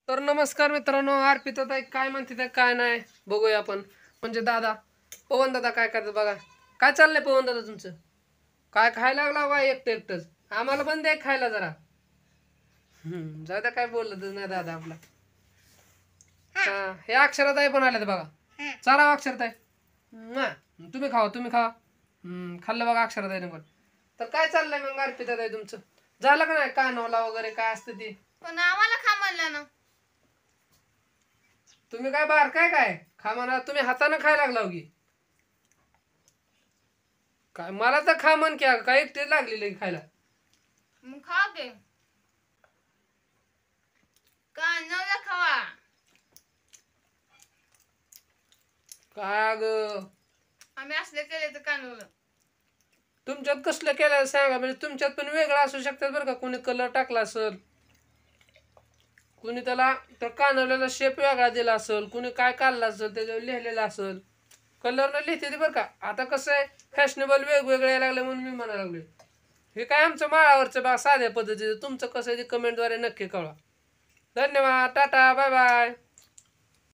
तर नमस्कार मित्रांनो, अर्पिता ताई काय म्हणते ते काय नाही बघूया आपण. म्हणजे दादा, पवन दादा काय करतात बघा. काय चाललंय पवन दादा तुमचं? काय खायला लागला बा एकटं एकटंच? आम्हाला पण द्या खायला जरा. जाऊ द्या, काय बोलतच नाही दादा आपला. हा, हे अक्षराताई पण आल्यात बघा. चला अक्षरताई. तुम्ही खावा तुम्ही खावा. खाल्लं बघा अक्षराताईने पण. तर काय चाललंय मग अर्पिता ताई तुमचं? झालं का नाही कानवला वगैरे काय असतं ते? पण आम्हाला खा म्हणलं ना. तुम्ही काय बाहेर काय खा म्हणा, तुम्ही हाताने खायला लागला की काय? मला तर खा म्हण की काय एकटे लागलेले खायला. मग खा के कानवला खावा. काय ग आम्ही असले केले तर कानवलं. तुमच्यात कसलं केलं सांगा, म्हणजे तुमच्यात पण वेगळं असू शकतात बरं का. कोणी कलर टाकला असेल, कुणी त्याला तर कानवलेला शेप वेगळा दिला असेल, कुणी काय काढला असेल त्याच्यावर लिहिलेलं असेल. कलरनं लिहिते ते बरं का. आता कसं आहे, फॅशनेबल वेगवेगळे यायला लागले म्हणून मी म्हणायला लागलोय. हे काय आमचं माळावरचं बा साध्या पद्धतीचं. तुमचं कसं आहे ते कमेंटद्वारे नक्की कळवा. धन्यवाद, टाटा, बाय बाय.